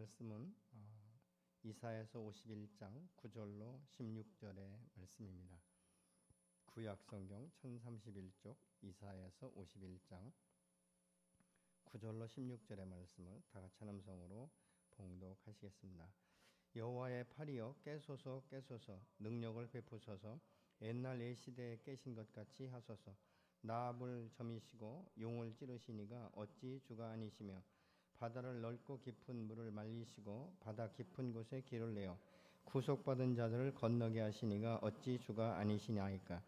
말씀은 이사야서 51장 9절로 16절의 말씀입니다. 구약성경 1031쪽 이사야서 51장 9절로 16절의 말씀을 다 같이 한 음성으로 봉독하시겠습니다. 여호와의 팔이여 깨소서 깨소서, 능력을 베푸소서. 옛날 옛시대에 깨신 것 같이 하소서. 나압을 점이시고 용을 찌르시니가 어찌 주가 아니시며, 바다를 넓고 깊은 물을 말리시고 바다 깊은 곳에 길을 내어 구속받은 자들을 건너게 하시니가 어찌 주가 아니시냐이까.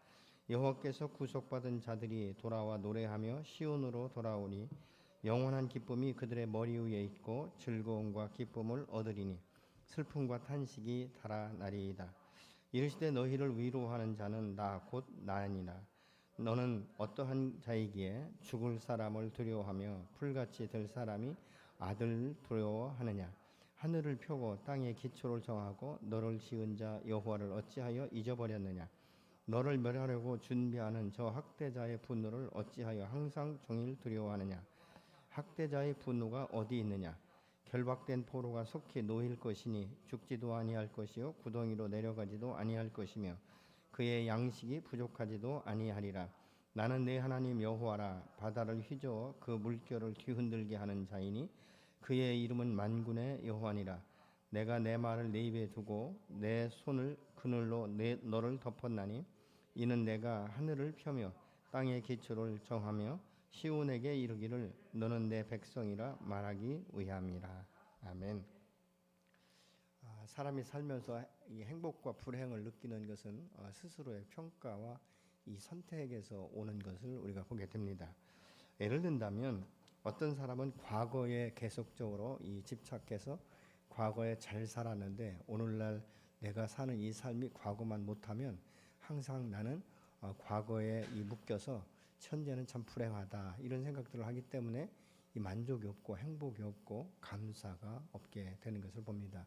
여호와께서 구속받은 자들이 돌아와 노래하며 시온으로 돌아오니 영원한 기쁨이 그들의 머리 위에 있고 즐거움과 기쁨을 얻으리니 슬픔과 탄식이 달아나리이다. 이르시되 너희를 위로하는 자는 나 곧 나니라. 너는 어떠한 자이기에 죽을 사람을 두려워하며 풀같이 될 사람이 아들 두려워하느냐. 하늘을 펴고 땅에 기초를 정하고 너를 지은 자 여호와를 어찌하여 잊어버렸느냐. 너를 멸하려고 준비하는 저 학대자의 분노를 어찌하여 항상 종일 두려워하느냐. 학대자의 분노가 어디 있느냐. 결박된 포로가 속히 놓일 것이니 죽지도 아니할 것이요 구덩이로 내려가지도 아니할 것이며 그의 양식이 부족하지도 아니하리라. 나는 내 하나님 여호와라. 바다를 휘저어 그 물결을 뒤흔들게 하는 자이니 그의 이름은 만군의 여호와니라. 내가 내 말을 내 입에 두고 내 손을 그늘로 너를 덮었나니 이는 내가 하늘을 펴며 땅의 기초를 정하며 시온에게 이르기를 너는 내 백성이라 말하기 위함이라. 아멘. 사람이 살면서 이 행복과 불행을 느끼는 것은 스스로의 평가와 이 선택에서 오는 것을 우리가 보게 됩니다. 예를 든다면 어떤 사람은 과거에 계속적으로 이 집착해서 과거에 잘 살았는데 오늘날 내가 사는 이 삶이 과거만 못하면 항상 나는 과거에 묶여서 현재는 참 불행하다 이런 생각들을 하기 때문에 이 만족이 없고 행복이 없고 감사가 없게 되는 것을 봅니다.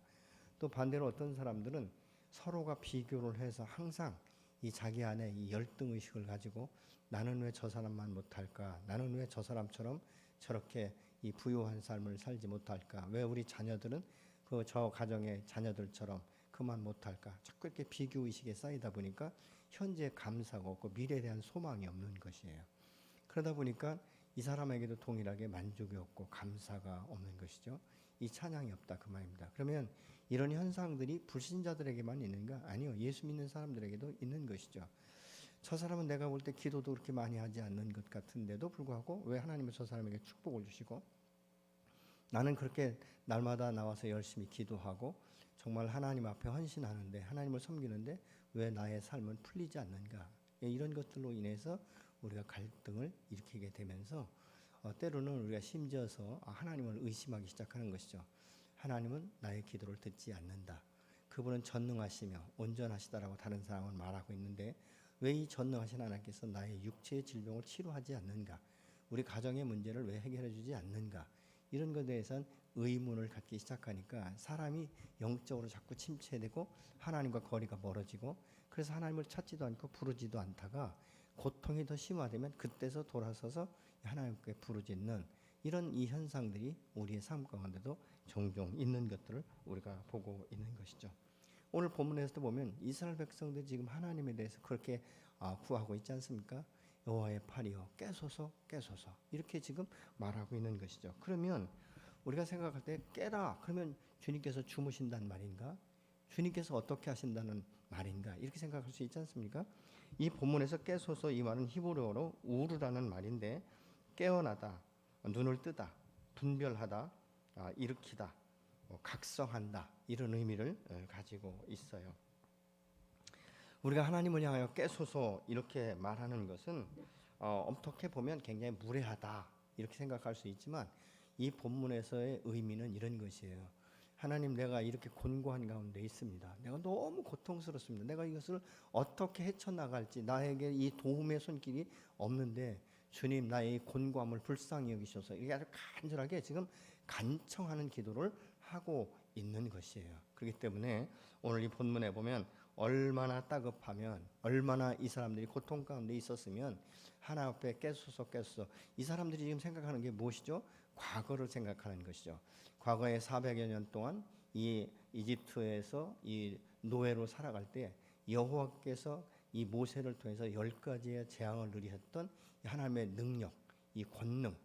또 반대로 어떤 사람들은 서로가 비교를 해서 항상 이 자기 안에 이 열등의식을 가지고 나는 왜 저 사람만 못할까? 나는 왜 저 사람처럼 저렇게 이 부유한 삶을 살지 못할까? 왜 우리 자녀들은 저 가정의 자녀들처럼 그만 못할까? 자꾸 이렇게 비교의식에 쌓이다 보니까 현재 감사가 없고 미래에 대한 소망이 없는 것이에요. 그러다 보니까 이 사람에게도 동일하게 만족이 없고 감사가 없는 것이죠. 이 찬양이 없다 그 말입니다. 그러면 이런 현상들이 불신자들에게만 있는가? 아니요. 예수 믿는 사람들에게도 있는 것이죠. 저 사람은 내가 볼 때 기도도 그렇게 많이 하지 않는 것 같은데도 불구하고 왜 하나님은 저 사람에게 축복을 주시고 나는 그렇게 날마다 나와서 열심히 기도하고 정말 하나님 앞에 헌신하는데 하나님을 섬기는데 왜 나의 삶은 풀리지 않는가? 이런 것들로 인해서 우리가 갈등을 일으키게 되면서 때로는 우리가 심지어서 하나님을 의심하기 시작하는 것이죠. 하나님은 나의 기도를 듣지 않는다. 그분은 전능하시며 온전하시다라고 다른 사람은 말하고 있는데 왜 이 전능하신 하나님께서 나의 육체의 질병을 치료하지 않는가? 우리 가정의 문제를 왜 해결해 주지 않는가? 이런 것에 대해서는 의문을 갖기 시작하니까 사람이 영적으로 자꾸 침체되고 하나님과 거리가 멀어지고 그래서 하나님을 찾지도 않고 부르지도 않다가 고통이 더 심화되면 그때서 돌아서서 하나님께 부르짖는 이런 이 현상들이 우리의 삶 가운데도 종종 있는 것들을 우리가 보고 있는 것이죠. 오늘 본문에서도 보면 이스라엘 백성들이 지금 하나님에 대해서 그렇게 구하고 있지 않습니까? 여호와의 팔이여 깨소서 깨소서 이렇게 지금 말하고 있는 것이죠. 그러면 우리가 생각할 때 깨라 그러면 주님께서 주무신다는 말인가? 주님께서 어떻게 하신다는 말인가? 이렇게 생각할 수 있지 않습니까? 이 본문에서 깨소서 이 말은 히브리어로 우르라는 말인데 깨어나다, 눈을 뜨다, 분별하다, 일으키다, 각성한다 이런 의미를 가지고 있어요. 우리가 하나님을 향하여 깨소서 이렇게 말하는 것은 어떻게 보면 굉장히 무례하다 이렇게 생각할 수 있지만 이 본문에서의 의미는 이런 것이에요. 하나님 내가 이렇게 곤고한 가운데 있습니다. 내가 너무 고통스럽습니다. 내가 이것을 어떻게 헤쳐나갈지 나에게 이 도움의 손길이 없는데 주님 나의 곤고함을 불쌍히 여기셔서 이렇게 아주 간절하게 지금 간청하는 기도를 하고 있는 것이에요. 그렇기 때문에 오늘 이 본문에 보면 얼마나 따급하면 얼마나 이 사람들이 고통 가운데 있었으면 하나님 앞에 깨소서 깨소서 이 사람들이 지금 생각하는 게 무엇이죠? 과거를 생각하는 것이죠. 과거에 400여 년 동안 이 이집트에서 이 노예로 살아갈 때 여호와께서 이 모세를 통해서 10가지의 재앙을 누리셨던 하나님의 능력, 이 권능,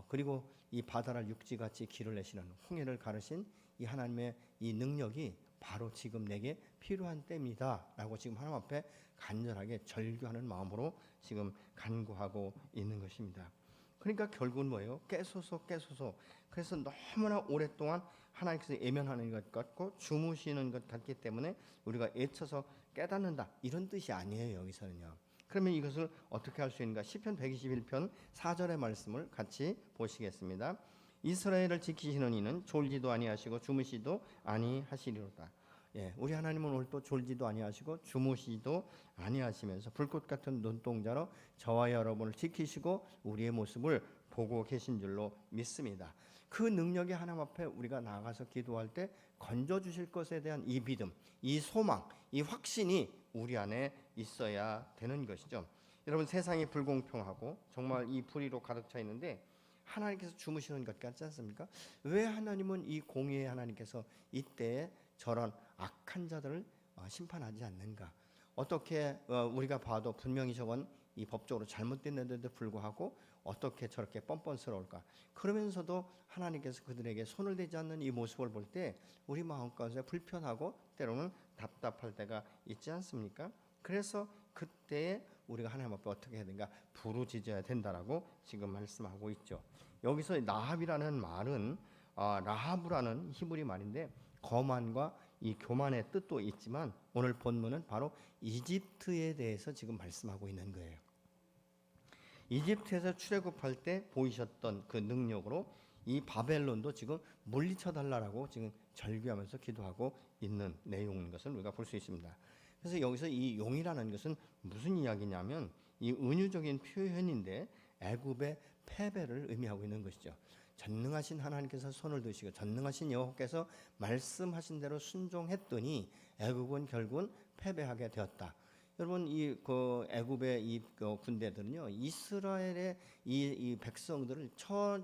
그리고 이 바다를 육지같이 길을 내시는 홍해를 가르신 이 하나님의 이 능력이 바로 지금 내게 필요한 때입니다 라고 지금 하나님 앞에 간절하게 절규하는 마음으로 지금 간구하고 있는 것입니다. 그러니까 결국은 뭐예요? 깨소서. 그래서 너무나 오랫동안 하나님께서 예면하는 것 같고 주무시는 것 같기 때문에 우리가 애쳐서 깨닫는다, 이런 뜻이 아니에요. 여기서는요. 그러면 이것을 어떻게 할 수 있는가? 시편 121편 4절의 말씀을 같이 보시겠습니다. 이스라엘을 지키시는 이는 졸지도 아니하시고 주무시도 아니하시리로다. 예, 우리 하나님은 오늘 또 졸지도 아니하시고 주무시도 아니하시면서 불꽃 같은 눈동자로 저와 여러분을 지키시고 우리의 모습을 보고 계신 줄로 믿습니다. 그 능력이 하나님 앞에 우리가 나아가서 기도할 때 건져주실 것에 대한 이 믿음, 이 소망, 이 확신이 우리 안에 있어야 되는 것이죠. 여러분, 세상이 불공평하고 정말 이 불의로 가득 차 있는데 하나님께서 주무시는 것 같지 않습니까? 왜 하나님은 이 공의의 하나님께서 이때에 저런 악한 자들을 심판하지 않는가? 어떻게 우리가 봐도 분명히 저건 이 법적으로 잘못됐는데도 불구하고 어떻게 저렇게 뻔뻔스러울까? 그러면서도 하나님께서 그들에게 손을 대지 않는 이 모습을 볼 때 우리 마음가운데 불편하고 때로는 답답할 때가 있지 않습니까? 그래서 그때에 우리가 하나님 앞에 어떻게 해야 되는가? 부르짖어야 된다라고 지금 말씀하고 있죠. 여기서 라합이라는 말은 라하브라는 히브리 말인데 거만과 이 교만의 뜻도 있지만 오늘 본문은 바로 이집트에 대해서 지금 말씀하고 있는 거예요. 이집트에서 출애굽할 때 보이셨던 그 능력으로 이 바벨론도 지금 물리쳐 달라라고 지금 절규하면서 기도하고 있는 내용인 것을 우리가 볼 수 있습니다. 그래서 여기서 이 용이라는 것은 무슨 이야기냐면 이 은유적인 표현인데 애굽의 패배를 의미하고 있는 것이죠. 전능하신 하나님께서 손을 드시고 전능하신 여호와께서 말씀하신 대로 순종했더니 애굽은 결국은 패배하게 되었다. 여러분, 이 애굽의 이 군대들은요 이스라엘의 이 백성들을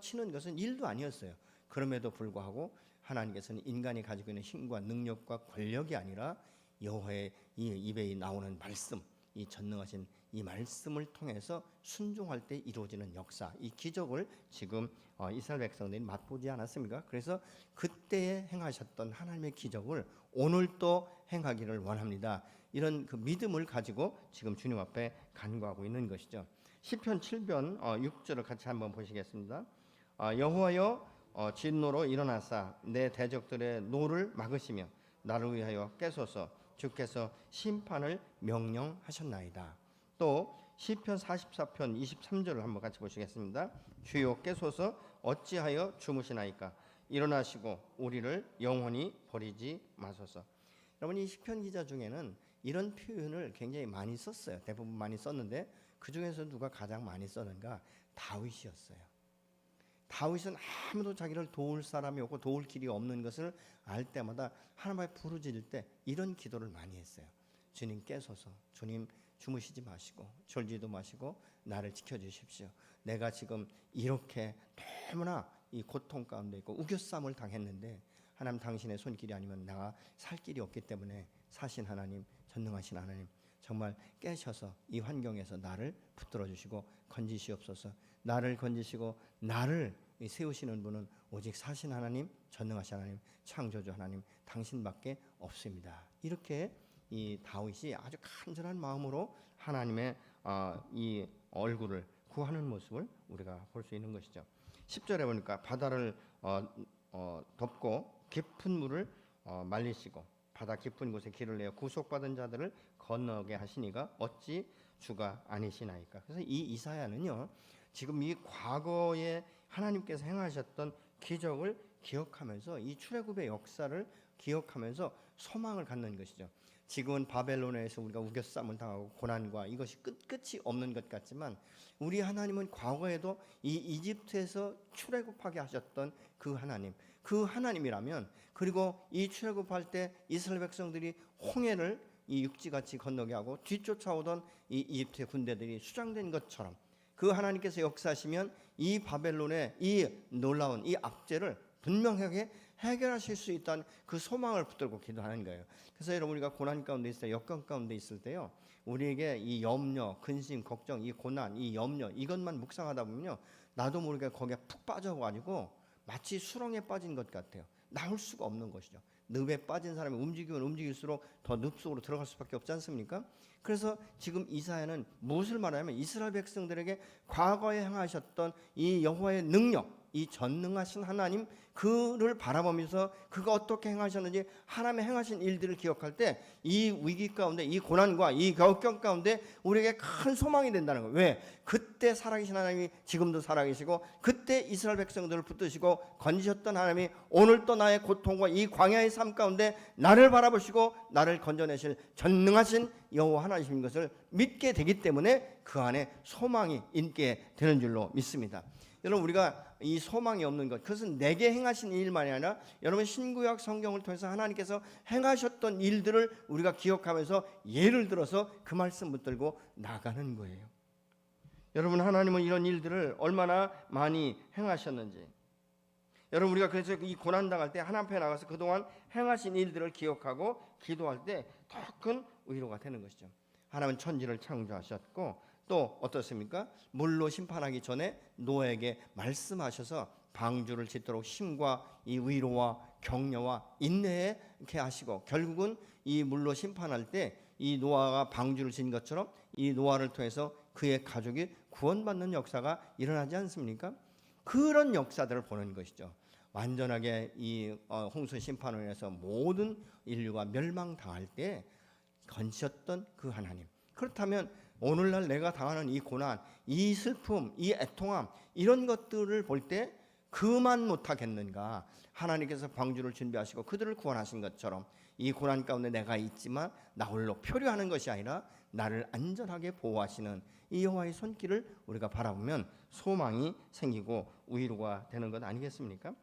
치는 것은 일도 아니었어요. 그럼에도 불구하고 하나님께서는 인간이 가지고 있는 힘과 능력과 권력이 아니라 여호와의 이 입에 나오는 말씀, 이 전능하신 이 말씀을 통해서 순종할 때 이루어지는 역사, 이 기적을 지금 이스라엘 백성들이 맛보지 않았습니까? 그래서 그때에 행하셨던 하나님의 기적을 오늘 또 행하기를 원합니다. 이런 그 믿음을 가지고 지금 주님 앞에 간구하고 있는 것이죠. 시편 7편 6절을 같이 한번 보시겠습니다. 여호와여 진노로 일어나사 내 대적들의 노를 막으시며 나를 위하여 깨소서. 주께서 심판을 명령하셨나이다. 또 시편 44편 23절을 한번 같이 보시겠습니다. 주여 깨소서. 어찌하여 주무시나이까? 일어나시고 우리를 영원히 버리지 마소서. 여러분, 이 시편 기자 중에는 이런 표현을 굉장히 많이 썼어요. 대부분 많이 썼는데 그 중에서 누가 가장 많이 썼는가? 다윗이었어요. 다윗은 아무도 자기를 도울 사람이 없고 도울 길이 없는 것을 알 때마다 하나님 앞에 부르짖을 때 이런 기도를 많이 했어요. 주님 깨소서. 주님 주무시지 마시고 졸지도 마시고 나를 지켜주십시오. 내가 지금 이렇게 너무나 이 고통 가운데 있고 우겨쌈을 당했는데 하나님, 당신의 손길이 아니면 내가 살 길이 없기 때문에 사신 하나님, 전능하신 하나님, 정말 깨셔서 이 환경에서 나를 붙들어 주시고 건지시옵소서. 나를 건지시고 나를 세우시는 분은 오직 사신 하나님, 전능하신 하나님, 창조주 하나님 당신밖에 없습니다. 이렇게 이 다윗이 아주 간절한 마음으로 하나님의 이 얼굴을 구하는 모습을 우리가 볼 수 있는 것이죠. 10절에 보니까 바다를 덮고 깊은 물을 말리시고 바다 깊은 곳에 길을 내어 구속받은 자들을 건너게 하시니가 어찌 주가 아니시나이까. 그래서 이 이사야는요 지금 이 과거에 하나님께서 행하셨던 기적을 기억하면서 이 출애굽의 역사를 기억하면서 소망을 갖는 것이죠. 지금은 바벨론에서 우리가 우겨쌈을 당하고 고난과 이것이 끝이 없는 것 같지만 우리 하나님은 과거에도 이 이집트에서 출애굽하게 하셨던 그 하나님, 그 하나님이라면, 그리고 이 출애굽할 때 이스라엘 백성들이 홍해를 이 육지같이 건너게 하고 뒤쫓아오던 이 이집트의 군대들이 수장된 것처럼 그 하나님께서 역사하시면 이 바벨론의 이 놀라운 이 압제를 분명하게 해결하실 수 있다는 그 소망을 붙들고 기도하는 거예요. 그래서 여러분, 우리가 고난 가운데 있을 때, 역경 가운데 있을 때요, 우리에게 이 염려, 근심, 걱정, 이 고난, 이 염려, 이것만 묵상하다 보면요, 나도 모르게 거기에 푹 빠져가지고 마치 수렁에 빠진 것 같아요. 나올 수가 없는 것이죠. 늪에 빠진 사람이 움직이면 움직일수록 더 늪 속으로 들어갈 수밖에 없지 않습니까? 그래서 지금 이사야는 무엇을 말하냐면, 이스라엘 백성들에게 과거에 행하셨던 이 여호와의 능력, 이 전능하신 하나님, 그를 바라보면서 그가 어떻게 행하셨는지, 하나님의 행하신 일들을 기억할 때 이 위기 가운데, 이 고난과 이 역경 가운데 우리에게 큰 소망이 된다는 거예요. 왜? 그때 살아계신 하나님이 지금도 살아계시고, 그때 이스라엘 백성들을 붙드시고 건지셨던 하나님이 오늘도 나의 고통과 이 광야의 삶 가운데 나를 바라보시고 나를 건져내실 전능하신 여호와 하나님인 것을 믿게 되기 때문에 그 안에 소망이 있게 되는 줄로 믿습니다. 여러분, 우리가 이 소망이 없는 것, 그것은 내게 행하신 일만이 아니라 여러분 신구약 성경을 통해서 하나님께서 행하셨던 일들을 우리가 기억하면서 예를 들어서 그 말씀 붙들고 나가는 거예요. 여러분, 하나님은 이런 일들을 얼마나 많이 행하셨는지, 여러분, 우리가 그래서 이 고난 당할 때 하나님 앞에 나가서 그동안 행하신 일들을 기억하고 기도할 때 더 큰 위로가 되는 것이죠. 하나님은 천지를 창조하셨고, 또 어떻습니까? 물로 심판하기 전에 노아에게 말씀하셔서 방주를 짓도록 힘과 이 위로와 격려와 인내에 이렇게 하시고, 결국은 이 물로 심판할 때 이 노아가 방주를 짓는 것처럼 이 노아를 통해서 그의 가족이 구원받는 역사가 일어나지 않습니까? 그런 역사들을 보는 것이죠. 완전하게 이 홍수 심판으로 인해서 모든 인류가 멸망당할 때 건지셨던 그 하나님, 그렇다면 오늘날 내가 당하는 이 고난, 이 슬픔, 이 애통함, 이런 것들을 볼 때 그만 못하겠는가? 하나님께서 방주를 준비하시고 그들을 구원하신 것처럼 이 고난 가운데 내가 있지만 나 홀로 표류하는 것이 아니라 나를 안전하게 보호하시는 이 여호와의 손길을 우리가 바라보면 소망이 생기고 위로가 되는 것 아니겠습니까?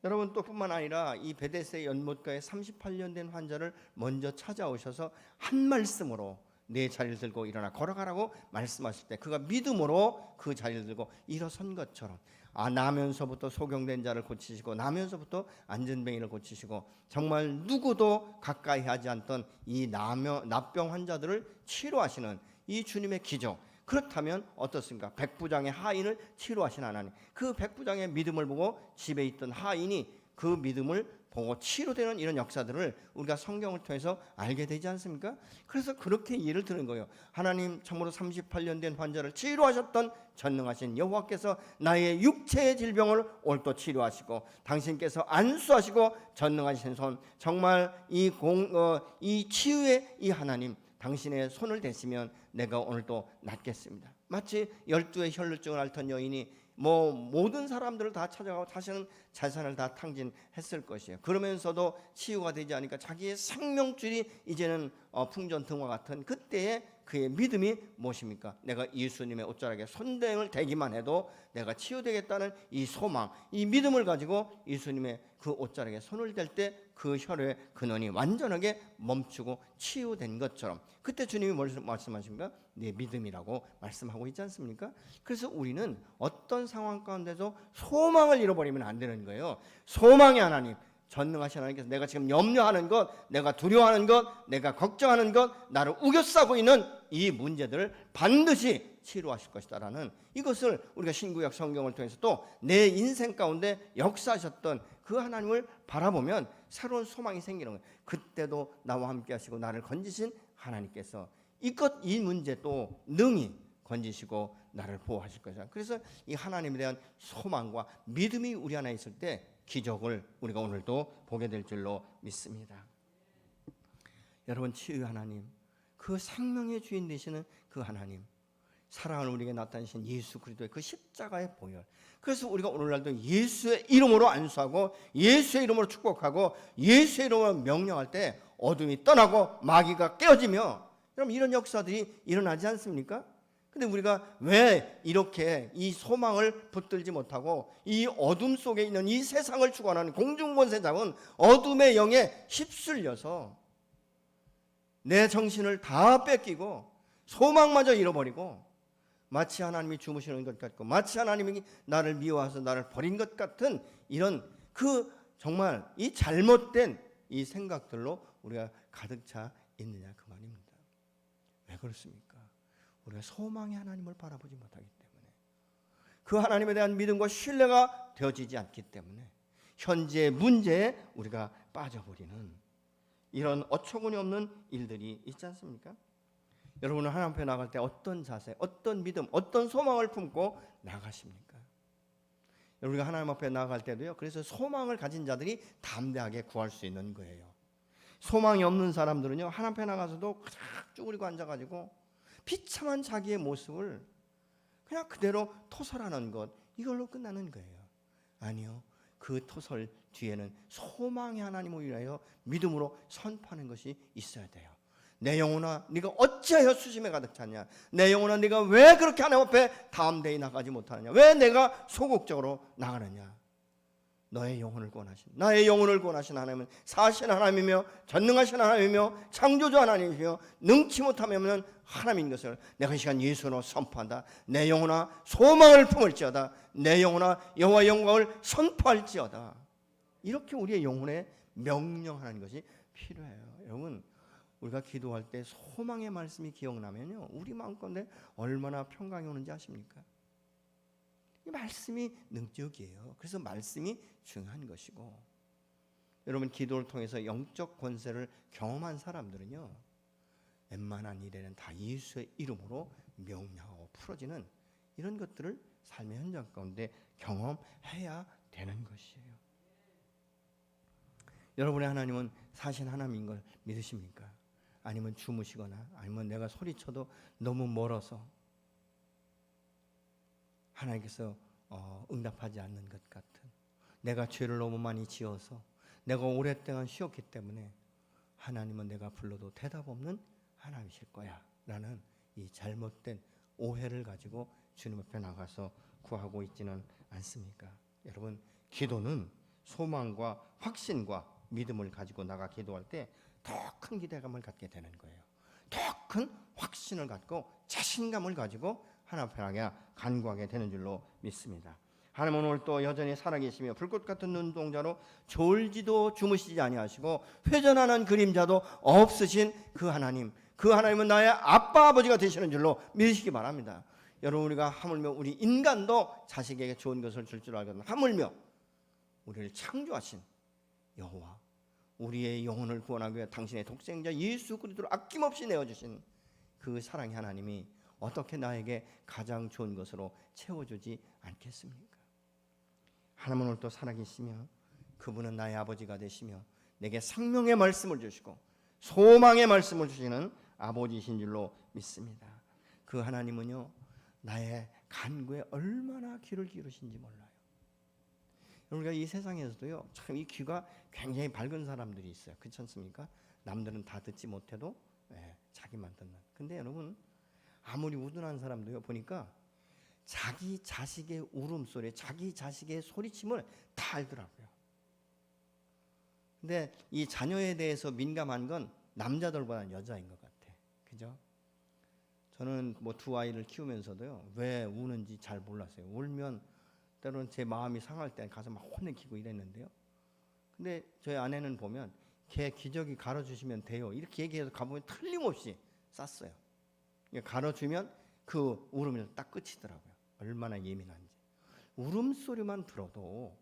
여러분, 또 뿐만 아니라 이 베데스다 연못가에 38년 된 환자를 먼저 찾아오셔서 한 말씀으로 내 자리를 들고 일어나 걸어가라고 말씀하실 때 그가 믿음으로 그 자리를 들고 일어선 것처럼, 나면서부터 소경된 자를 고치시고 나면서부터 안전뱅이를 고치시고 정말 누구도 가까이 하지 않던 이 납병 환자들을 치료하시는 이 주님의 기적, 그렇다면 어떻습니까? 백부장의 하인을 치료하신 하나님, 그 백부장의 믿음을 보고 집에 있던 하인이 그 믿음을 보고 치료되는 이런 역사들을 우리가 성경을 통해서 알게 되지 않습니까? 그래서 그렇게 예를 드는 거예요. 하나님, 참으로 38년 된 환자를 치료하셨던 전능하신 여호와께서 나의 육체의 질병을 오늘도 치료하시고, 당신께서 안수하시고 전능하신 손, 정말 이 치유의 이 하나님, 당신의 손을 대시면 내가 오늘도 낫겠습니다. 마치 12의 혈루증을 앓던 여인이 모든 사람들을 다 찾아가고 자신은 재산을 다 탕진했을 것이에요. 그러면서도 치유가 되지 않으니까 자기의 생명줄이 이제는 풍전등화 같은 그때의 그의 믿음이 무엇입니까? 내가 예수님의 옷자락에 손등을 대기만 해도 내가 치유되겠다는 이 소망, 이 믿음을 가지고 예수님의 그 옷자락에 손을 댈 때 그 혈의 근원이 완전하게 멈추고 치유된 것처럼, 그때 주님이 뭘 말씀하십니까? 내 믿음이라고 말씀하고 있지 않습니까? 그래서 우리는 어떤 상황 가운데서 소망을 잃어버리면 안 되는 거예요. 소망의 하나님, 전능하신 하나님께서 내가 지금 염려하는 것, 내가 두려워하는 것, 내가 걱정하는 것, 나를 우겨싸고 있는 이 문제들을 반드시 치료하실 것이다라는 이것을 우리가 신구약 성경을 통해서 또 내 인생 가운데 역사하셨던 그 하나님을 바라보면 새로운 소망이 생기는 거예요. 그때도 나와 함께 하시고 나를 건지신 하나님께서 이 문제 또 능히 건지시고 나를 보호하실 것이다. 그래서 이 하나님에 대한 소망과 믿음이 우리 안에 있을 때 기적을 우리가 오늘도 보게 될 줄로 믿습니다. 여러분, 치유 하나님, 그 생명의 주인 되시는 그 하나님, 사랑하는 우리에게 나타내신 예수 그리스도의 그 십자가의 보혈, 그래서 우리가 오늘날도 예수의 이름으로 안수하고 예수의 이름으로 축복하고 예수의 이름으로 명령할 때 어둠이 떠나고 마귀가 깨어지며, 여러분, 이런 역사들이 일어나지 않습니까? 근데 우리가 왜 이렇게 이 소망을 붙들지 못하고 이 어둠 속에 있는 이 세상을 주관하는 공중권세자는 어둠의 영에 휩쓸려서 내 정신을 다 뺏기고 소망마저 잃어버리고 마치 하나님이 주무시는 것 같고 마치 하나님이 나를 미워해서 나를 버린 것 같은 이런 정말 이 잘못된 이 생각들로 우리가 가득 차 있느냐 그 말입니다. 왜 그렇습니까? 우리가 소망의 하나님을 바라보지 못하기 때문에, 그 하나님에 대한 믿음과 신뢰가 되어지지 않기 때문에 현재의 문제에 우리가 빠져버리는 이런 어처구니 없는 일들이 있지 않습니까? 여러분은 하나님 앞에 나갈 때 어떤 자세, 어떤 믿음, 어떤 소망을 품고 나가십니까? 우리가 하나님 앞에 나갈 때도요, 그래서 소망을 가진 자들이 담대하게 구할 수 있는 거예요. 소망이 없는 사람들은요, 하나님 앞에 나가서도 그냥 쭈그리고 앉아가지고 비참한 자기의 모습을 그냥 그대로 토설하는 것, 이걸로 끝나는 거예요. 아니요, 그 토설 뒤에는 소망의 하나님을 위하여 믿음으로 선포하는 것이 있어야 돼요. 내 영혼아, 네가 어찌하여 수심에 가득 찼냐? 내 영혼아, 네가 왜 그렇게 하나님 앞에 담대히 나가지 못하느냐? 왜 내가 소극적으로 나가느냐? 너의 영혼을 구원하신, 나의 영혼을 구원하신 하나님은 사신 하나님이며 전능하신 하나님이며 창조주 하나님이며 능치 못하면 하나님인 것을 내가 이 시간 예수로 선포한다. 내 영혼아, 소망을 품을지어다. 내 영혼아, 여호와의 영광을 선포할지어다. 이렇게 우리의 영혼에 명령하는 것이 필요해요. 여러분, 우리가 기도할 때 소망의 말씀이 기억나면요, 우리 마음가운데 얼마나 평강이 오는지 아십니까? 이 말씀이 능력이에요. 그래서 말씀이 중요한 것이고, 여러분 기도를 통해서 영적 권세를 경험한 사람들은요, 웬만한 일에는 다 예수의 이름으로 명령하고 풀어지는 이런 것들을 삶의 현장 가운데 경험해야 되는 것이에요. 여러분의 하나님은 사신 하나님인 걸 믿으십니까? 아니면 주무시거나 아니면 내가 소리쳐도 너무 멀어서 하나님께서 응답하지 않는 것 같은, 내가 죄를 너무 많이 지어서 내가 오랫동안 쉬었기 때문에 하나님은 내가 불러도 대답 없는 하나님이실 거야 라는 이 잘못된 오해를 가지고 주님 앞에 나가서 구하고 있지는 않습니까? 여러분, 기도는 소망과 확신과 믿음을 가지고 나가 기도할 때 더 큰 기대감을 갖게 되는 거예요. 더 큰 확신을 갖고 자신감을 가지고 하나님 앞에 간구하게 되는 줄로 믿습니다. 하나님은 오늘 또 여전히 살아계시며 불꽃 같은 눈동자로 졸지도 주무시지 아니하시고 회전하는 그림자도 없으신 그 하나님, 그 하나님은 나의 아빠 아버지가 되시는 줄로 믿으시기 바랍니다. 여러분, 우리가 하물며 우리 인간도 자식에게 좋은 것을 줄 줄 알거든, 하물며 우리를 창조하신 여호와, 우리의 영혼을 구원하기 위해 당신의 독생자 예수 그리스도를 아낌없이 내어주신 그 사랑의 하나님이 어떻게 나에게 가장 좋은 것으로 채워주지 않겠습니까? 하나님은 오늘 또 살아계시며 그분은 나의 아버지가 되시며 내게 생명의 말씀을 주시고 소망의 말씀을 주시는 아버지이신 줄로 믿습니다. 그 하나님은요, 나의 간구에 얼마나 귀를 기울이신지 몰라요. 우리가 이 세상에서도요, 참 이 귀가 굉장히 밝은 사람들이 있어요. 그렇지 않습니까? 남들은 다 듣지 못해도 자기만 듣는. 근데 여러분, 아무리 우둔한 사람도요, 보니까 자기 자식의 울음소리, 자기 자식의 소리침을 다 알더라고요. 근데 이 자녀에 대해서 민감한 건 남자들보다 여자인 것 같아. 그죠? 저는 뭐 두 아이를 키우면서도요, 왜 우는지 잘 몰랐어요. 울면 때로는 제 마음이 상할 때 가서 막 혼내키고 이랬는데요. 근데 저희 아내는 보면 걔 기저귀 갈아주시면 돼요, 이렇게 얘기해서 가보면 틀림없이 쌌어요. 갈아주면 그 울음이 딱 끝이더라고요. 얼마나 예민한지. 울음소리만 들어도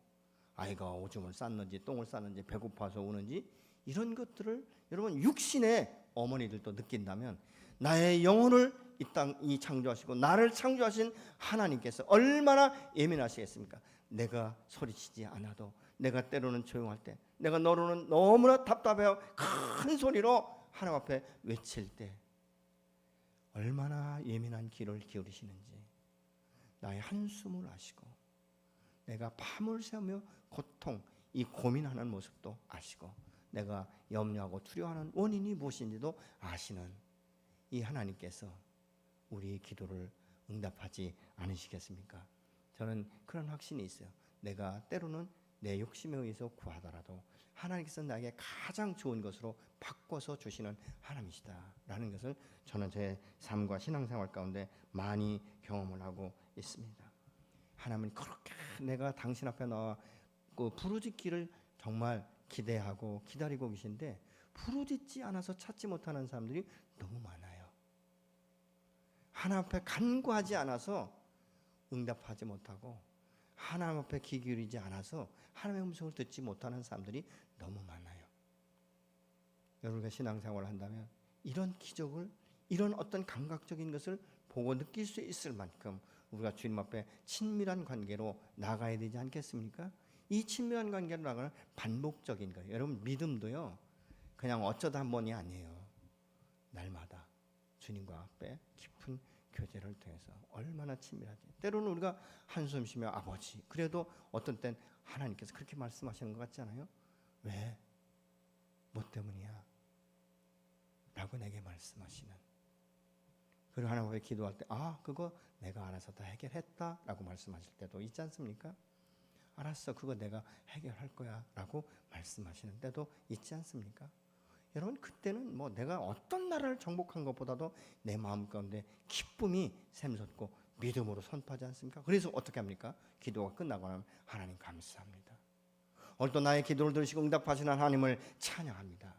아이가 오줌을 쌌는지 똥을 쌌는지 배고파서 우는지 이런 것들을 여러분 육신의 어머니들도 느낀다면 나의 영혼을 이 땅이 창조하시고 나를 창조하신 하나님께서 얼마나 예민하시겠습니까? 내가 소리치지 않아도, 내가 때로는 조용할 때, 내가 너로는 너무나 답답해요 큰 소리로 하나님 앞에 외칠 때 얼마나 예민한 귀를 기울이시는지, 나의 한숨을 아시고 내가 밤을 새우며 고통, 이 고민하는 모습도 아시고 내가 염려하고 두려워하는 원인이 무엇인지도 아시는 이 하나님께서 우리의 기도를 응답하지 않으시겠습니까? 저는 그런 확신이 있어요. 내가 때로는 내 욕심에 의해서 구하더라도 하나님 하나님께서 나에게 가장 좋은 것으로 바꿔서 주시는 하나님이시다라는 것을 저는 제 삶과 신앙생활 가운데 많이 경험을 하고 있습니다. 하나님은 그렇게 내가 당신 앞에 나와 그 부르짖기를 정말 기대하고 기다리고 계신데 부르짖지 않아서 찾지 못하는 사람들이 너무 많아요. 하나님 앞에 간구하지 않아서 응답하지 못하고 하나님 앞에 귀 기울이지 않아서 하나님의 음성을 듣지 못하는 사람들이 너무 많아요. 여러분과 신앙생활을 한다면 이런 기적을, 이런 어떤 감각적인 것을 보고 느낄 수 있을 만큼 우리가 주님 앞에 친밀한 관계로 나가야 되지 않겠습니까? 이 친밀한 관계로 나가는 반복적인 거예요. 여러분 믿음도요, 그냥 어쩌다 한 번이 아니에요. 날마다 주님과 앞에 깊은 교제를 통해서 얼마나 친밀하지. 때로는 우리가 한숨 쉬며 아버지, 그래도 어떤 땐 하나님께서 그렇게 말씀하시는 것 같지 않아요? 왜? 뭐 때문이야? 라고 내게 말씀하시는. 그리고 하나님 앞에 기도할 때 그거 내가 알아서 다 해결했다 라고 말씀하실 때도 있지 않습니까? 알았어, 그거 내가 해결할 거야 라고 말씀하시는 때도 있지 않습니까? 여러분 그때는 뭐 내가 어떤 나라를 정복한 것보다도 내 마음 가운데 기쁨이 샘솟고 믿음으로 선포하지 않습니까? 그래서 어떻게 합니까? 기도가 끝나고 나면 하나님 감사합니다. 오늘도 나의 기도를 들으시고 응답하시는 하나님을 찬양합니다.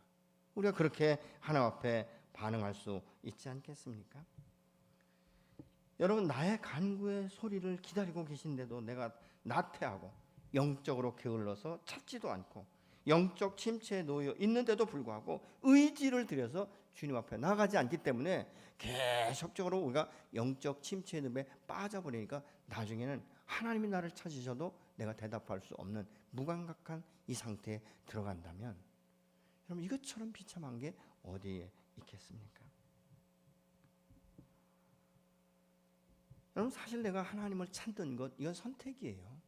우리가 그렇게 하나님 앞에 반응할 수 있지 않겠습니까? 여러분 나의 간구의 소리를 기다리고 계신데도 내가 나태하고 영적으로 게을러서 찾지도 않고 영적 침체에 놓여 있는데도 불구하고 의지를 들여서 주님 앞에 나가지 않기 때문에 계속적으로 우리가 영적 침체의 늪에 빠져버리니까 나중에는 하나님이 나를 찾으셔도 내가 대답할 수 없는 무감각한 이 상태에 들어간다면 여러분 이것처럼 비참한 게 어디에 있겠습니까? 여러분 사실 내가 하나님을 찾는 것 이건 선택이에요.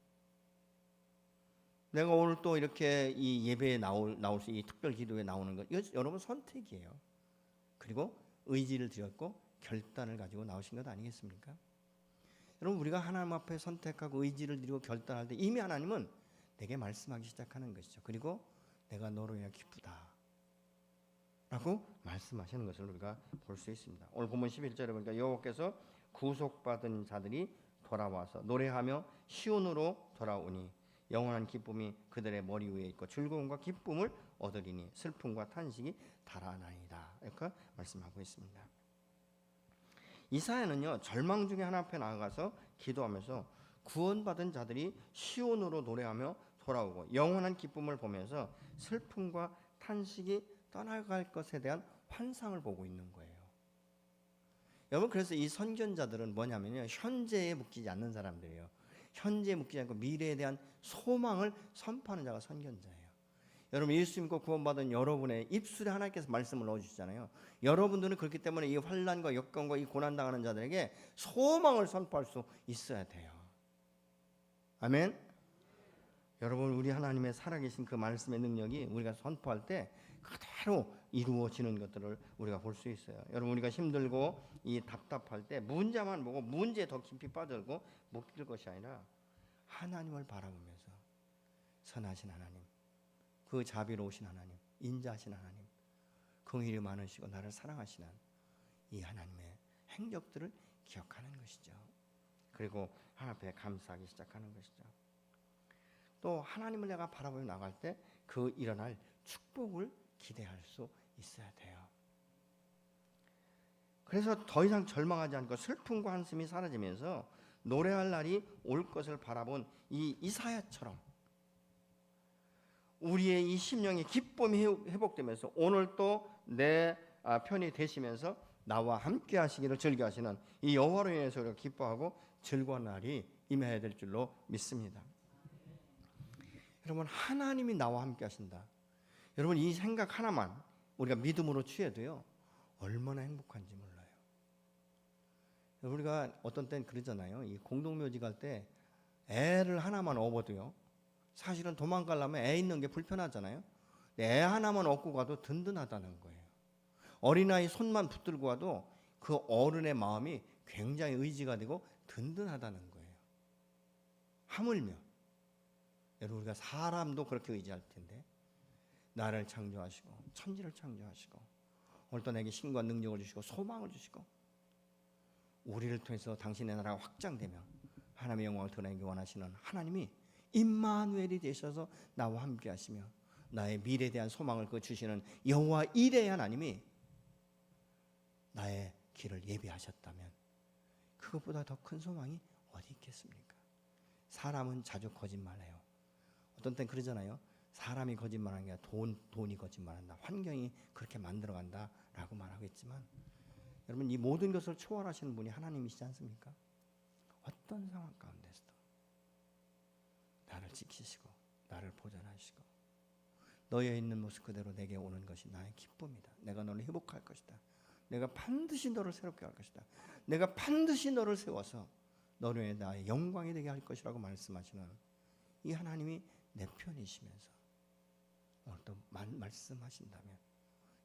내가 오늘 또 이렇게 이 예배에 나올 수, 이 특별 기도에 나오는 것, 이거 여러분 선택이에요. 그리고 의지를 드렸고 결단을 가지고 나오신 것 아니겠습니까? 여러분 우리가 하나님 앞에 선택하고 의지를 드리고 결단할 때 이미 하나님은 내게 말씀하기 시작하는 것이죠. 그리고 내가 너로 인해 기쁘다 라고 말씀하시는 것을 우리가 볼 수 있습니다. 오늘 본문 11절에 보니까 여호와께서 구속받은 자들이 돌아와서 노래하며 시온으로 돌아오니 영원한 기쁨이 그들의 머리 위에 있고 즐거움과 기쁨을 얻으리니 슬픔과 탄식이 달아나리다 이렇게 말씀하고 있습니다. 이사야는요 절망 중에 하나님 앞에 나아가서 기도하면서 구원받은 자들이 시온으로 노래하며 돌아오고 영원한 기쁨을 보면서 슬픔과 탄식이 떠나갈 것에 대한 환상을 보고 있는 거예요. 여러분 그래서 이 선견자들은 뭐냐면요 현재에 묶이지 않는 사람들이에요. 현재에 묶이지 않고 미래에 대한 소망을 선포하는 자가 선견자예요. 여러분 예수 믿고 구원받은 여러분의 입술에 하나님께서 말씀을 넣어주시잖아요. 여러분들은 그렇기 때문에 이 환난과 역경과 이 고난당하는 자들에게 소망을 선포할 수 있어야 돼요. 아멘. 여러분 우리 하나님의 살아계신 그 말씀의 능력이 우리가 선포할 때 그대로 이루어지는 것들을 우리가 볼 수 있어요. 여러분 우리가 힘들고 이 답답할 때 문제만 보고 문제에 더 깊이 빠져들고 묶일 것이 아니라 하나님을 바라보면서 선하신 하나님, 그 자비로우신 하나님, 인자하신 하나님, 긍휼이 많으시고 나를 사랑하시는 이 하나님의 행적들을 기억하는 것이죠. 그리고 하나님 앞에 감사하기 시작하는 것이죠. 또 하나님을 내가 바라보며 나갈 때 그 일어날 축복을 기대할 수 있어야 돼요. 그래서 더 이상 절망하지 않고 슬픔과 한숨이 사라지면서 노래할 날이 올 것을 바라본 이 이사야처럼 우리의 이 심령의 기쁨이 회복되면서 오늘 또 내 편이 되시면서 나와 함께 하시기를 즐겨하시는 이 여호와로 인해서 우리가 기뻐하고 즐거운 날이 임해야 될 줄로 믿습니다. 여러분 하나님이 나와 함께 하신다. 여러분 이 생각 하나만 우리가 믿음으로 취해도요 얼마나 행복한지 몰라요. 우리가 어떤 땐 그러잖아요. 이 공동묘지 갈 때 애를 하나만 업어도요 사실은 도망가려면 애 있는 게 불편하잖아요. 애 하나만 업고 가도 든든하다는 거예요. 어린아이 손만 붙들고 가도 그 어른의 마음이 굉장히 의지가 되고 든든하다는 거예요. 하물며 여러분 우리가 사람도 그렇게 의지할 텐데 나를 창조하시고 천지를 창조하시고 오늘 또 내게 힘과 능력을 주시고 소망을 주시고 우리를 통해서 당신의 나라가 확장되며 하나님의 영광을 드러내기 원하시는 하나님이 임마누엘이 되셔서 나와 함께 하시며 나의 미래에 대한 소망을 주시는 여호와 이레의 하나님이 나의 길을 예비하셨다면 그것보다 더 큰 소망이 어디 있겠습니까? 사람은 자주 거짓말해요. 어떤 땐 그러잖아요. 사람이 거짓말하는 게 아니라 돈이 거짓말한다. 환경이 그렇게 만들어간다 라고 말하겠지만 여러분 이 모든 것을 초월하시는 분이 하나님이시지 않습니까? 어떤 상황 가운데서도 나를 지키시고 나를 보존하시고 너의 있는 모습 그대로 내게 오는 것이 나의 기쁨이다. 내가 너를 회복할 것이다. 내가 반드시 너를 새롭게 할 것이다. 내가 반드시 너를 세워서 너를 위해 나의 영광이 되게 할 것이라고 말씀하시는 이 하나님이 내 편이시면서 오늘 또 말씀하신다면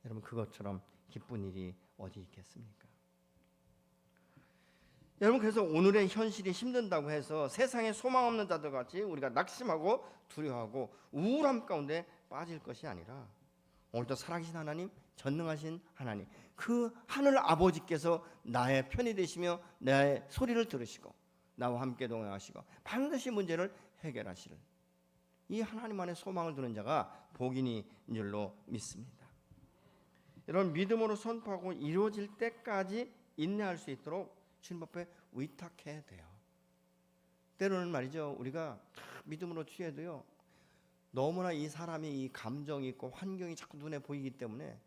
여러분 그것처럼 기쁜 일이 어디 있겠습니까? 여러분 그래서 오늘의 현실이 힘든다고 해서 세상에 소망 없는 자들 같이 우리가 낙심하고 두려워하고 우울함 가운데 빠질 것이 아니라 오늘도 살아계신 하나님, 전능하신 하나님, 그 하늘 아버지께서 나의 편이 되시며 나의 소리를 들으시고 나와 함께 동행하시고 반드시 문제를 해결하실 이 하나님 안에 소망을 두는 자가 복인인 줄로 믿습니다. 여러분 믿음으로 선포하고 이루어질 때까지 인내할 수 있도록 주님 앞에 위탁해야 돼요. 때로는 말이죠, 우리가 믿음으로 취해도요 너무나 이 사람이 이 감정이 있고 환경이 자꾸 눈에 보이기 때문에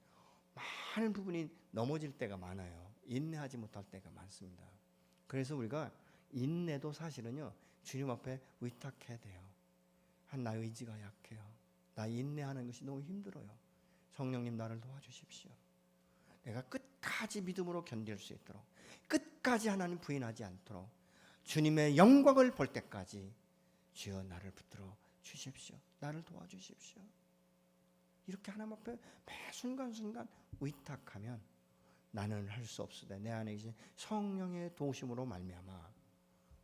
많은 부분이 넘어질 때가 많아요. 인내하지 못할 때가 많습니다. 그래서 우리가 인내도 사실은요 주님 앞에 위탁해야 돼요. 나 의지가 약해요. 나 인내하는 것이 너무 힘들어요. 성령님 나를 도와주십시오. 내가 끝까지 믿음으로 견딜 수 있도록 끝까지 하나님 부인하지 않도록 주님의 영광을 볼 때까지 주여 나를 붙들어 주십시오. 나를 도와주십시오. 이렇게 하나님 앞에 매 순간순간 위탁하면 나는 할 수 없으되 내 안에 계신 성령의 도우심으로 말미암아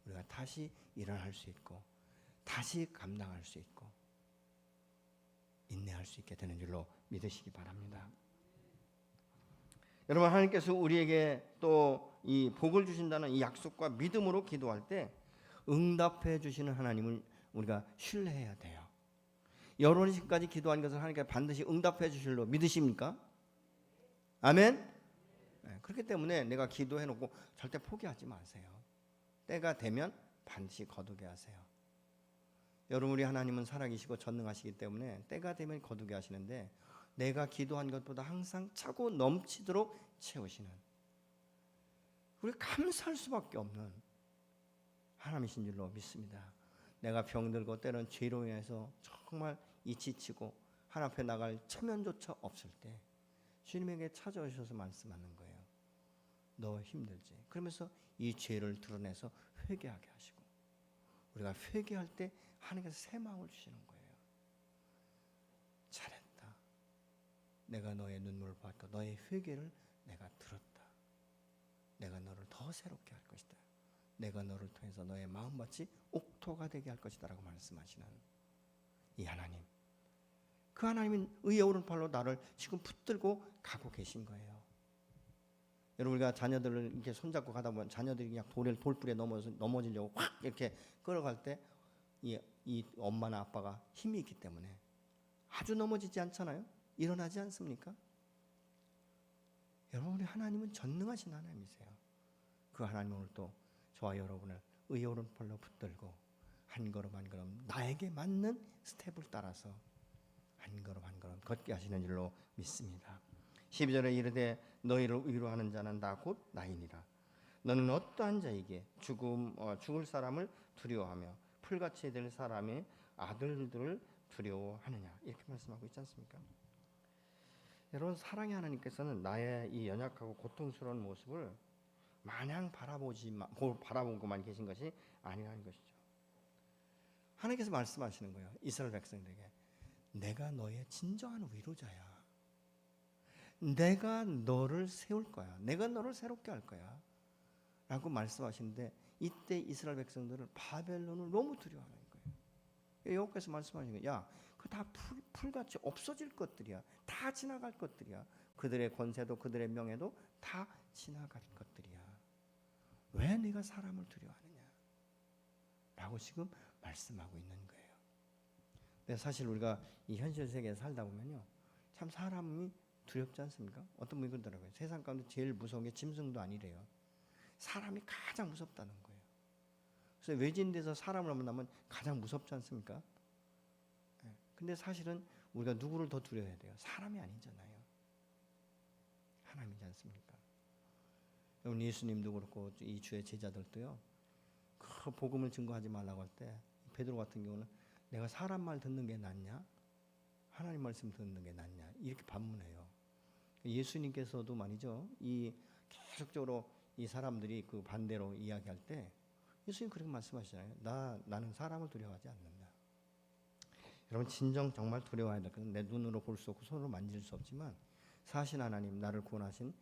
우리가 다시 일어날 수 있고 다시 감당할 수 있고 인내할 수 있게 되는 줄로 믿으시기 바랍니다. 여러분 하나님께서 우리에게 또 이 복을 주신다는 이 약속과 믿음으로 기도할 때 응답해 주시는 하나님을 우리가 신뢰해야 돼요. 여러분이 지금까지 기도한 것을 하나님께 반드시 응답해 주실로 믿으십니까? 아멘? 네, 그렇기 때문에 내가 기도해 놓고 절대 포기하지 마세요. 때가 되면 반드시 거두게 하세요. 여러분 우리 하나님은 살아계시고 전능하시기 때문에 때가 되면 거두게 하시는데 내가 기도한 것보다 항상 차고 넘치도록 채우시는 우리 감사할 수밖에 없는 하나님이신 줄로 믿습니다. 내가 병들고 때로는 죄로 인해서 정말 이 지치고 하나님 앞에 나갈 체면조차 없을 때 주님에게 찾아오셔서 말씀하는 거예요. 너 힘들지? 그러면서 이 죄를 드러내서 회개하게 하시고 우리가 회개할 때 하나님께서 새 마음을 주시는 거예요. 잘했다. 내가 너의 눈물을 봤고 너의 회개를 내가 들었다. 내가 너를 더 새롭게 할 것이다. 내가 너를 통해서 너의 마음밭이 옥토가 되게 할 것이다 라고 말씀하시는 이 하나님, 그 하나님은 의의 오른팔로 나를 지금 붙들고 가고 계신 거예요. 여러분 우리가 자녀들을 이렇게 손잡고 가다 보면 자녀들이 그냥 돌불에 넘어지려고 확 이렇게 끌어갈 때 이 엄마나 아빠가 힘이 있기 때문에 아주 넘어지지 않잖아요. 일어나지 않습니까? 여러분 우리 하나님은 전능하신 하나님이세요. 그 하나님은 오늘 또 저와 여러분을 의의 오른팔로 붙들고 한 걸음 한 걸음 나에게 맞는 스텝을 따라서 한 걸음 한 걸음 걷게 하시는 줄로 믿습니다. 12절에 이르되 너희를 위로하는 자는 나 곧 나이니라. 너는 어떠한 자에게 죽을 사람을 두려워하며 풀같이 될 사람의 아들들을 두려워하느냐 이렇게 말씀하고 있지 않습니까? 여러분 사랑의 하나님께서는 나의 이 연약하고 고통스러운 모습을 마냥 바라보고만 계신 것이 아니라는 것이죠. 하나님께서 말씀하시는 거예요. 이스라엘 백성들에게 내가 너의 진정한 위로자야. 내가 너를 세울 거야. 내가 너를 새롭게 할 거야 라고 말씀하시는데 이때 이스라엘 백성들은 바벨론을 너무 두려워하는 거예요. 여호와께서 말씀하시는 거예요. 야 그 다 풀같이 없어질 것들이야. 다 지나갈 것들이야. 그들의 권세도 그들의 명예도 다 지나갈 것들이야. 왜 네가 사람을 두려워하느냐? 라고 지금 말씀하고 있는 거예요. 근데 사실 우리가 이 현실 세계에 살다 보면요, 참 사람이 두렵지 않습니까? 어떤 분이 그러더라고요. 세상 가운데 제일 무서운 게 짐승도 아니래요. 사람이 가장 무섭다는 거예요. 그래서 외진 데서 사람을 만나면 가장 무섭지 않습니까? 근데 사실은 우리가 누구를 더 두려워해야 돼요? 사람이 아니잖아요. 하나님이지 않습니까? 여러분, 예수님도 그렇고 이 주의 제자들도요, 그 복음을 증거하지 말라고 할 때 베드로 같은 경우는 내가 사람 말 듣는 게 낫냐? 하나님 말씀 듣는 게 낫냐? 이렇게 반문해요. 예수님께서도 말이죠, 이 계속적으로 이 사람들이 그 반대로 이야기할 때 예수님 그렇게 말씀하시잖아요. 나는 사람을 두려워하지 않는다. 여러분, 진정 정말 두려워해야 될 것은 내 눈으로 볼 수 없고 손으로 만질 수 없지만 사신 하나님, 나를 구원하신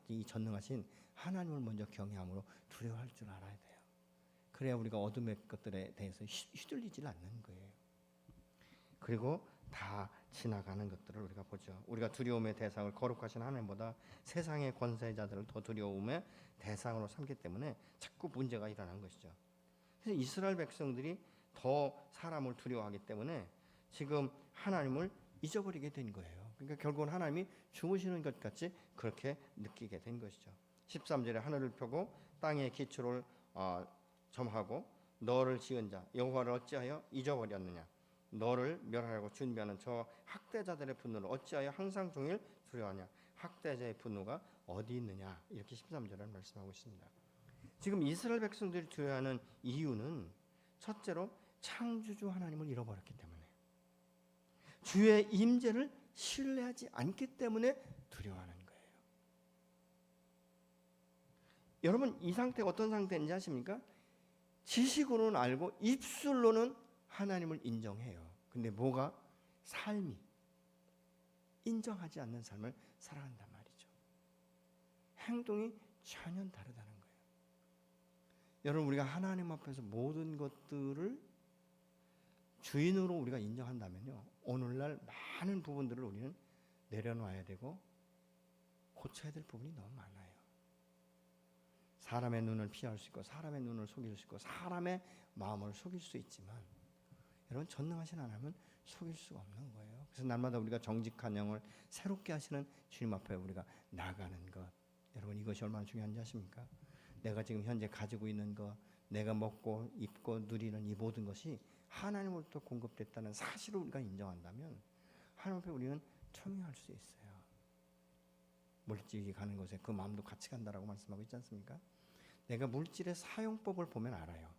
이 전능하신 하나님을 먼저 경외함으로 두려워할 줄 알아야 돼요. 그래야 우리가 어둠의 것들에 대해서 휘둘리질 않는 거예요. 그리고 다 지나가는 것들을 우리가 보죠. 우리가 두려움의 대상을 거룩하신 하나님보다 세상의 권세자들을 더 두려움의 대상으로 삼기 때문에 자꾸 문제가 일어난 것이죠. 그래서 이스라엘 백성들이 더 사람을 두려워하기 때문에 지금 하나님을 잊어버리게 된 거예요. 그러니까 결국은 하나님이 주무시는 것 같이 그렇게 느끼게 된 것이죠. 13절에 하늘을 펴고 땅의 기초를 점하고 너를 지은 자 여호와를 어찌하여 잊어버렸느냐? 너를 멸하려고 준비하는 저 학대자들의 분노를 어찌하여 항상 종일 두려워하냐? 학대자의 분노가 어디 있느냐? 이렇게 13절에 말씀하고 있습니다. 지금 이스라엘 백성들이 두려워하는 이유는 첫째로 창조주 하나님을 잃어버렸기 때문에, 주의 임재를 신뢰하지 않기 때문에 두려워하는 거예요. 여러분, 이 상태가 어떤 상태인지 아십니까? 지식으로는 알고 입술로는 하나님을 인정해요. 근데 뭐가? 삶이 인정하지 않는 삶을 살아간단 말이죠. 행동이 전혀 다르다는 거예요. 여러분, 우리가 하나님 앞에서 모든 것들을 주인으로 우리가 인정한다면요, 오늘날 많은 부분들을 우리는 내려놔야 되고 고쳐야 될 부분이 너무 많아요. 사람의 눈을 피할 수 있고 사람의 눈을 속일 수 있고 사람의 마음을 속일 수 있지만 여러분, 전능하신 하나님은 속일 수가 없는 거예요. 그래서 날마다 우리가 정직한 영을 새롭게 하시는 주님 앞에 우리가 나가는 것, 여러분, 이것이 얼마나 중요한지 아십니까? 내가 지금 현재 가지고 있는 것, 내가 먹고 입고 누리는 이 모든 것이 하나님으로부터 공급됐다는 사실을 우리가 인정한다면 하나님 앞에 우리는 청유할 수 있어요. 물질이 가는 곳에 그 마음도 같이 간다라고 말씀하고 있지 않습니까? 내가 물질의 사용법을 보면 알아요.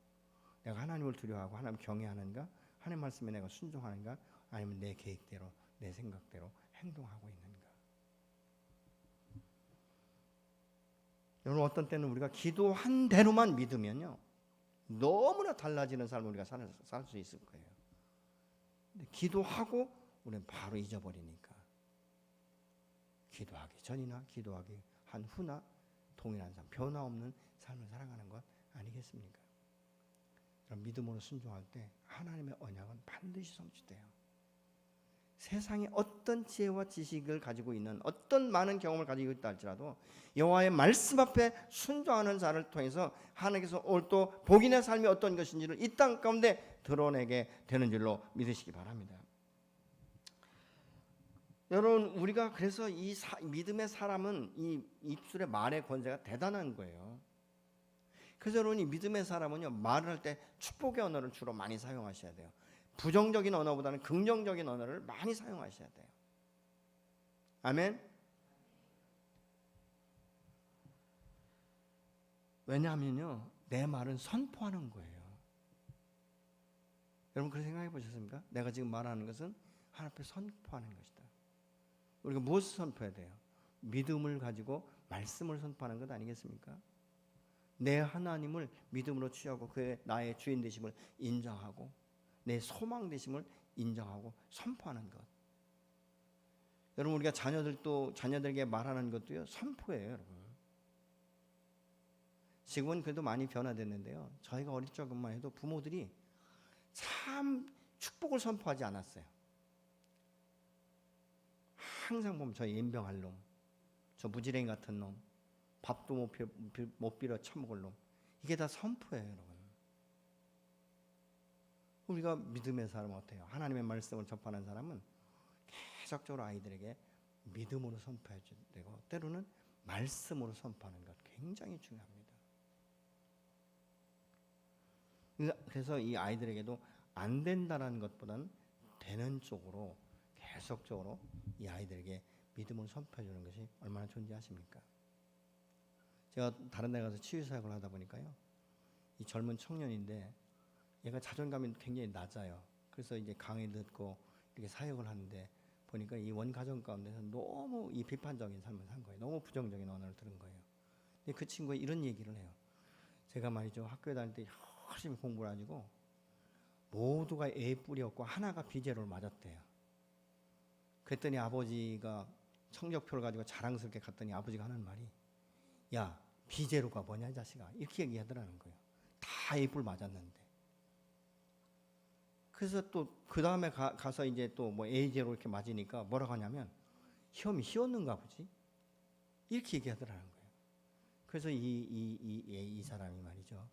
내가 하나님을 두려워하고 하나님 경외하는가, 하나님 말씀에 내가 순종하는가, 아니면 내 계획대로 내 생각대로 행동하고 있는가. 여러분, 어떤 때는 우리가 기도한 대로만 믿으면요, 너무나 달라지는 삶을 우리가 살 수 있을 거예요. 근데 기도하고 우리는 바로 잊어버리니까 기도하기 전이나 기도하기 한 후나 동일한 삶, 변화 없는 삶을 살아가는 것 아니겠습니까? 그럼 믿음으로 순종할 때 하나님의 언약은 반드시 성취돼요. 세상에 어떤 지혜와 지식을 가지고 있는, 어떤 많은 경험을 가지고 있다 할지라도 여호와의 말씀 앞에 순종하는 자를 통해서 하나님께서 오늘 또 복인의 삶이 어떤 것인지를 이 땅 가운데 드러내게 되는 줄로 믿으시기 바랍니다. 여러분, 우리가 그래서 이 믿음의 사람은 이 입술의 말의 권세가 대단한 거예요. 그래서 여러분, 이 믿음의 사람은요, 말을 할 때 축복의 언어를 주로 많이 사용하셔야 돼요. 부정적인 언어보다는 긍정적인 언어를 많이 사용하셔야 돼요. 아멘. 왜냐하면요, 내 말은 선포하는 거예요. 여러분, 그렇게 생각해 보셨습니까? 내가 지금 말하는 것은 하나님 앞에 선포하는 것이다. 우리가 무엇을 선포해야 돼요? 믿음을 가지고 말씀을 선포하는 것 아니겠습니까? 내 하나님을 믿음으로 취하고 그의 나의 주인 되심을 인정하고 내 소망 되심을 인정하고 선포하는 것. 여러분, 우리가 자녀들에게 말하는 것도요, 선포예요, 여러분. 지금은 그래도 많이 변화됐는데요, 저희가 어릴 적만 해도 부모들이 참 축복을 선포하지 않았어요. 항상 보면 저 연병할 놈, 저 무지랭이 같은 놈, 밥도 못 빌어 처먹을 놈, 이게 다 선포예요, 여러분. 우리가 믿음의 사람은 어때요? 하나님의 말씀을 접하는 사람은 계속적으로 아이들에게 믿음으로 선포해야 되고, 때로는 말씀으로 선포하는 것 굉장히 중요합니다. 그래서 이 아이들에게도 안 된다는 것보다는 되는 쪽으로 계속적으로 이 아이들에게 믿음을 선포해 주는 것이 얼마나 존재하십니까? 제가 다른 데 가서 치유사역을 하다 보니까요, 이 젊은 청년인데 얘가 자존감이 굉장히 낮아요. 그래서 이제 강의 듣고 이렇게 사역을 하는데 보니까 이 원가정 가운데서 너무 이 비판적인 삶을 산 거예요. 너무 부정적인 언어를 들은 거예요. 근데 그 친구가 이런 얘기를 해요. 제가 말이죠, 학교에 다닐 때 열심히 공부를 해가지고 모두가 A 뿔이었고 하나가 B제로를 맞았대요. 그랬더니 아버지가 성적표를 가지고 자랑스럽게 갔더니 아버지가 하는 말이, 야, B제로가 뭐냐 이 자식아, 이렇게 얘기하더라는 거예요. 다 A 뿔 맞았는데. 그래서 또 그 다음에 가서 이제 또 뭐 A제로 이렇게 맞으니까 뭐라고 하냐면, 시험이 쉬웠는가 보지, 이렇게 얘기하더라는 거예요. 그래서 이 사람이 말이죠,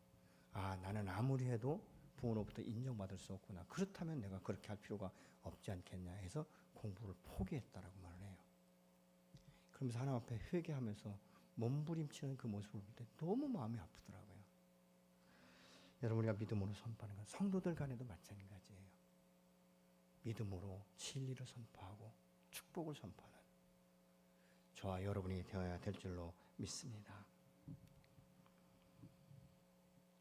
아, 나는 아무리 해도 부모로부터 인정받을 수 없구나, 그렇다면 내가 그렇게 할 필요가 없지 않겠냐 해서 공부를 포기했다라고 말을 해요. 그러면서 하나님 앞에 회개하면서 몸부림치는 그 모습을 볼 때 너무 마음이 아프더라고요. 여러분, 우리가 믿음으로 선포하는 건 성도들 간에도 마찬가지예요. 믿음으로 진리를 선포하고 축복을 선포하는 저와 여러분이 되어야 될 줄로 믿습니다.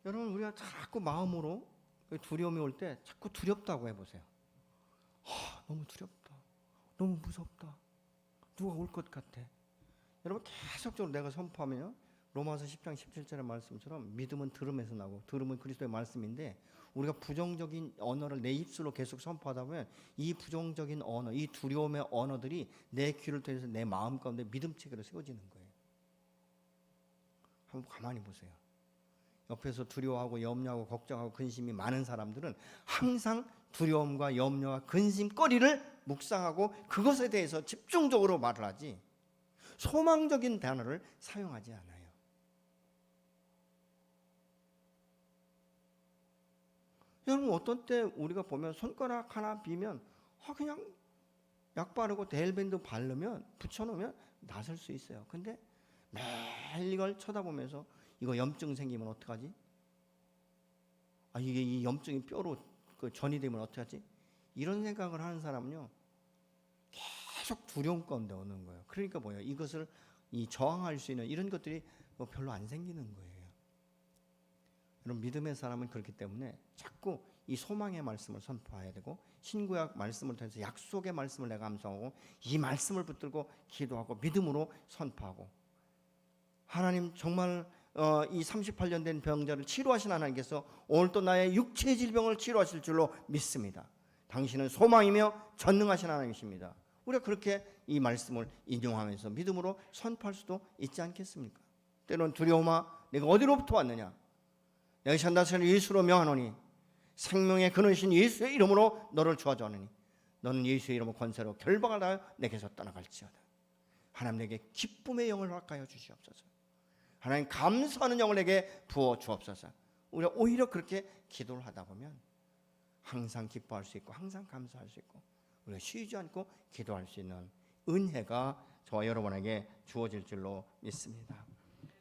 여러분, 우리가 자꾸 마음으로 두려움이 올 때 자꾸 두렵다고 해보세요. 너무 두렵다, 너무 무섭다, 누가 올 것 같아. 여러분, 계속적으로 내가 선포하면요, 로마서 10장 17절의 말씀처럼 믿음은 들음에서 나고 들음은 그리스도의 말씀인데, 우리가 부정적인 언어를 내 입술로 계속 선포하다 보면 이 부정적인 언어, 이 두려움의 언어들이 내 귀를 통해서 내 마음 가운데 믿음체계로 세워지는 거예요. 한번 가만히 보세요. 옆에서 두려워하고 염려하고 걱정하고 근심이 많은 사람들은 항상 두려움과 염려와 근심거리를 묵상하고 그것에 대해서 집중적으로 말을 하지, 소망적인 단어를 사용하지 않아요. 여러분, 어떤 때 우리가 보면 손가락 하나 비면 그냥 약 바르고 데일밴드 바르면 붙여놓으면 나설 수 있어요. 근데 매일 이걸 쳐다보면서 이거 염증 생기면 어떡하지? 이게 이 염증이 뼈로 전이 되면 어떡하지? 이런 생각을 하는 사람은요, 계속 두려움 가운데 오는 거예요. 그러니까 뭐예요? 이것을 저항할 수 있는 이런 것들이 별로 안 생기는 거예요. 여러분, 믿음의 사람은 그렇기 때문에 자꾸 이 소망의 말씀을 선포해야 되고, 신구약 말씀을 통해서 약속의 말씀을 내가 암송하고 이 말씀을 붙들고 기도하고 믿음으로 선포하고, 하나님 정말 이 38년 된 병자를 치료하신 하나님께서 오늘 또 나의 육체의 질병을 치료하실 줄로 믿습니다. 당신은 소망이며 전능하신 하나님이십니다. 우리가 그렇게 이 말씀을 인용하면서 믿음으로 선포할 수도 있지 않겠습니까? 때로는 두려움아, 내가 어디로부터 왔느냐? 내가 산다스를 예수로 명하노니 생명의 근원이신 예수의 이름으로 너를 주어주오노니 너는 예수의 이름으로 권세로 결박을 하여 내게서 떠나갈지어다. 하나님, 내게 기쁨의 영을 허락하여 주시옵소서. 하나님, 감사하는 영을 내게 부어 주옵소서. 우리가 오히려 그렇게 기도를 하다 보면 항상 기뻐할 수 있고 항상 감사할 수 있고 우리가 쉬지 않고 기도할 수 있는 은혜가 저와 여러분에게 주어질 줄로 믿습니다.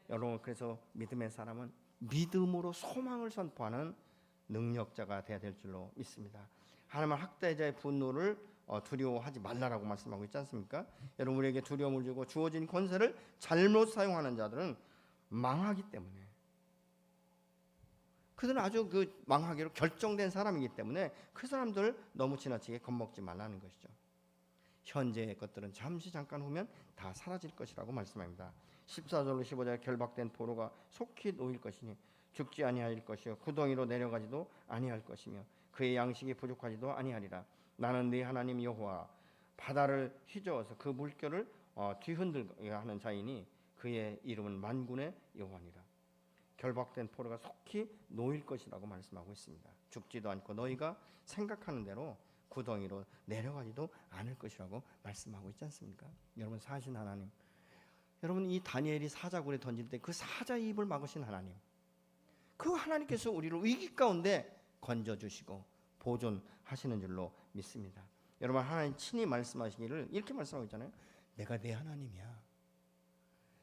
여러분, 그래서 믿음의 사람은 믿음으로 소망을 선포하는 능력자가 되어야 될 줄로 믿습니다. 하나님은 학대자의 분노를 두려워하지 말라라고 말씀하고 있지 않습니까? 여러분, 우리에게 두려움을 주고 주어진 권세를 잘못 사용하는 자들은 망하기 때문에, 그들은 아주 망하기로 결정된 사람이기 때문에 그 사람들 너무 지나치게 겁먹지 말라는 것이죠. 현재의 것들은 잠깐 후면 다 사라질 것이라고 말씀합니다. 14절로 15절, 결박된 포로가 속히 놓일 것이니 죽지 아니할 것이요 구덩이로 내려가지도 아니할 것이며 그의 양식이 부족하지도 아니하리라. 나는 네 하나님 여호와, 바다를 휘저어서 그 물결을 뒤흔들게 하는 자이니 그의 이름은 만군의 여호와니라. 결박된 포로가 속히 놓일 것이라고 말씀하고 있습니다. 죽지도 않고 너희가 생각하는 대로 구덩이로 내려가지도 않을 것이라고 말씀하고 있지 않습니까? 여러분, 사신 하나님, 여러분, 이 다니엘이 사자굴에 던질 때 그 사자의 입을 막으신 하나님, 그 하나님께서 우리를 위기 가운데 건져주시고 보존하시는 줄로 믿습니다. 여러분, 하나님 친히 말씀하시기를 이렇게 말씀하고 있잖아요. 내가 네 하나님이야,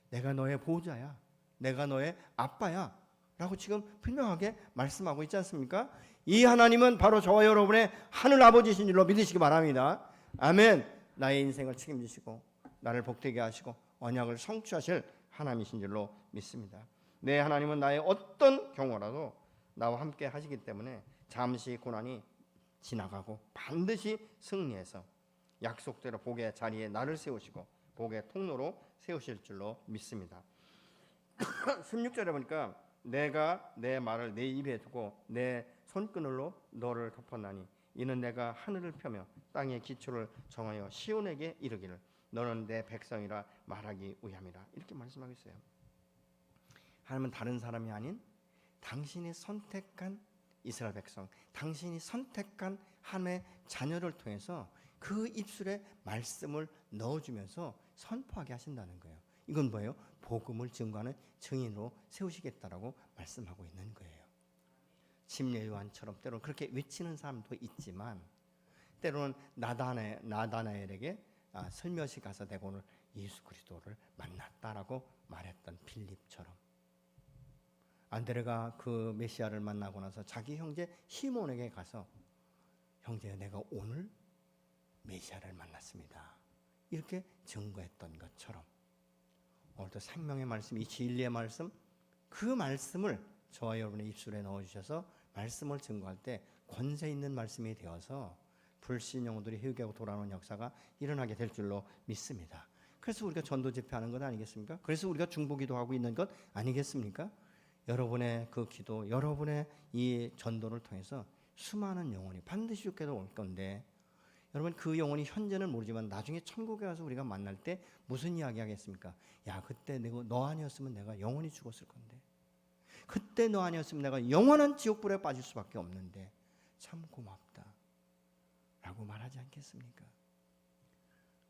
내가 너의 보호자야, 내가 너의 아빠야 라고 지금 분명하게 말씀하고 있지 않습니까? 이 하나님은 바로 저와 여러분의 하늘 아버지신 줄로 믿으시기 바랍니다. 아멘. 나의 인생을 책임지시고 나를 복되게 하시고 언약을 성취하실 하나님이신 줄로 믿습니다. 내 하나님은 나의 어떤 경우라도 나와 함께 하시기 때문에 잠시 고난이 지나가고 반드시 승리해서 약속대로 복의 자리에 나를 세우시고 복의 통로로 세우실 줄로 믿습니다. 16절에 보니까 내가 내 말을 내 입에 두고 내 손그늘로 너를 덮었나니 이는 내가 하늘을 펴며 땅의 기초를 정하여 시온에게 이르기를 너는 내 백성이라 말하기 위함이라. 이렇게 말씀하고 있어요. 하나님은 다른 사람이 아닌 당신이 선택한 이스라엘 백성, 당신이 선택한 하나님의 자녀를 통해서 그 입술에 말씀을 넣어주면서 선포하게 하신다는 거예요. 이건 뭐예요? 복음을 증거하는 증인으로 세우시겠다라고 말씀하고 있는 거예요. 침례 요한처럼 때로는 그렇게 외치는 사람도 있지만 때로는 나다나엘에게 슬며시 가서 내가 오늘 예수 그리스도를 만났다라고 말했던 빌립처럼, 안드레가 그 메시아를 만나고 나서 자기 형제 시몬에게 가서 형제야 내가 오늘 메시아를 만났습니다 이렇게 증거했던 것처럼 오늘도 생명의 말씀, 이 진리의 말씀, 그 말씀을 저와 여러분의 입술에 넣어주셔서 말씀을 증거할 때 권세 있는 말씀이 되어서 불신 영혼들이 회개하고 돌아오는 역사가 일어나게 될 줄로 믿습니다. 그래서 우리가 전도 집회하는 것 아니겠습니까? 그래서 우리가 중보기도 하고 있는 것 아니겠습니까? 여러분의 그 기도, 여러분의 이 전도를 통해서 수많은 영혼이 반드시 죽게도 올 건데, 여러분 그 영혼이 현재는 모르지만 나중에 천국에 가서 우리가 만날 때 무슨 이야기 하겠습니까? 야, 그때 너 아니었으면 내가 영원히 죽었을 건데, 그때 너 아니었으면 내가 영원한 지옥불에 빠질 수밖에 없는데 참 고맙다 라고 말하지 않겠습니까?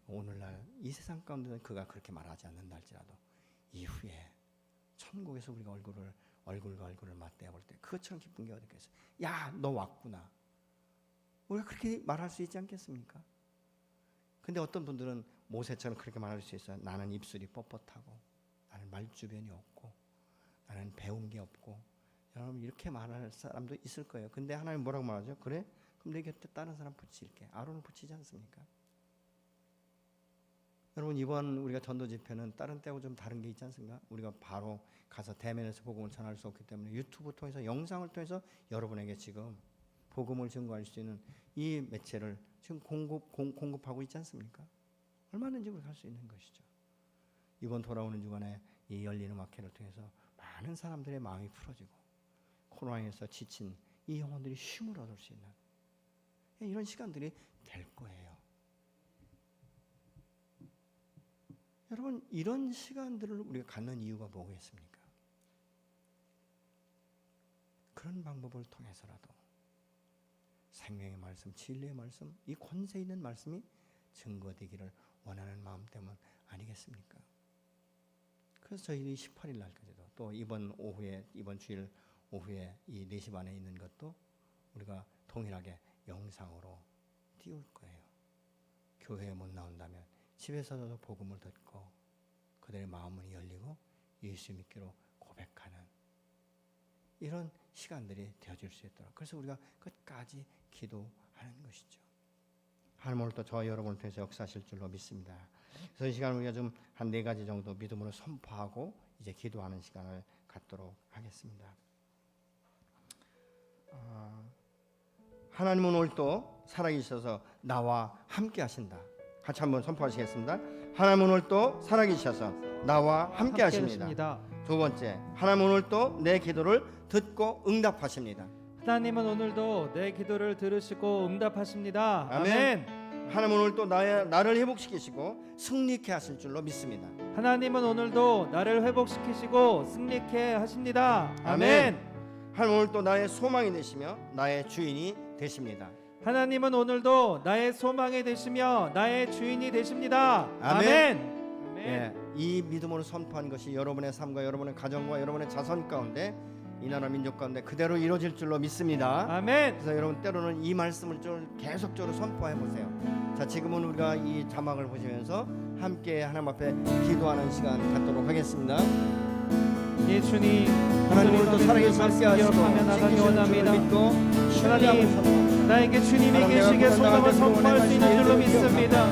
오늘날 이 세상 가운데는 그가 그렇게 말하지 않는다 할지라도 이후에 천국에서 우리가 얼굴과 얼굴을 맞대어 볼 때 그것처럼 기쁜 게 어디 있겠어요? 야, 너 왔구나. 우리가 그렇게 말할 수 있지 않겠습니까? 근데 어떤 분들은 모세처럼 그렇게 말할 수 있어요. 나는 입술이 뻣뻣하고 나는 말주변이 없고 나는 배운 게 없고. 여러분 이렇게 말할 사람도 있을 거예요. 근데 하나님 뭐라고 말하죠? 그래? 그럼 내 곁에 다른 사람 붙일게. 아론을 붙이지 않습니까? 여러분 이번 우리가 전도 집회는 다른 때하고 좀 다른 게 있지 않습니까? 우리가 바로 가서 대면에서 복음을 전할 수 없기 때문에 유튜브 통해서, 영상을 통해서 여러분에게 지금 복음을 증거할 수 있는 이 매체를 지금 공급하고 있지 않습니까? 얼마든지 우리가 할 수 있는 것이죠. 이번 돌아오는 주간에 이 열린 음악회를 통해서 많은 사람들의 마음이 풀어지고 코로나에서 지친 이 영혼들이 쉼을 얻을 수 있는 이런 시간들이 될 거예요. 여러분 이런 시간들을 우리가 갖는 이유가 뭐겠습니까? 그런 방법을 통해서라도 생명의 말씀, 진리의 말씀, 이 권세 있는 말씀이 증거되기를 원하는 마음 때문 아니겠습니까? 그래서 저희들이 18일 날까지도 또 이번 주일 오후에 이 4시 반에 있는 것도 우리가 동일하게 영상으로 띄울 거예요. 교회에 못 나온다면 집에서도 복음을 듣고 그들의 마음문이 열리고 예수 믿기로 고백하는 이런 시간들이 되어질 수 있도록, 그래서 우리가 끝까지 기도하는 것이죠. 하나님 오늘 또 저와 여러분을 통해서 역사하실 줄로 믿습니다. 그래서 이 시간 우리가 좀 한 4가지 정도 믿음으로 선포하고 이제 기도하는 시간을 갖도록 하겠습니다. 하나님은 오늘 또 살아계셔서 나와 함께 하신다. 같이 한번 선포하시겠습니다. 하나님은 오늘 또 살아계셔서 나와 함께 하십니다. 두 번째, 하나님은 오늘 또 내 기도를 듣고 응답하십니다. 하나님은 오늘도 내 기도를 들으시고 응답하십니다. 아멘. 하나님은 오늘 또 나를 회복시키시고 승리케 하실 줄로 믿습니다. 하나님은 오늘도 나를 회복시키시고 승리케 하십니다. 아멘. 하나님 오늘 또 나의 소망이 되시며 나의 주인이 되십니다. 하나님은 오늘도 나의 소망이 되시며 나의 주인이 되십니다. 아멘. 아멘. 예, 이 믿음으로 선포한 것이 여러분의 삶과 여러분의 가정과 여러분의 자손 가운데 이 나라 민족 가운데 그대로 이루어질 줄로 믿습니다. 아멘. 그래서 여러분 때로는 이 말씀을 좀 계속적으로 선포해 보세요. 자, 지금은 우리가 이 자막을 보시면서 함께 하나님 앞에 기도하는 시간 갖도록 하겠습니다. 예, 주님, 하나님 오늘도 살아계신 함께 하시고 기억하며 나가기 원합니다. 믿고 하나님, 나에게 주님이 계시게 소망을 선포할 수 있는 줄로 믿습니다.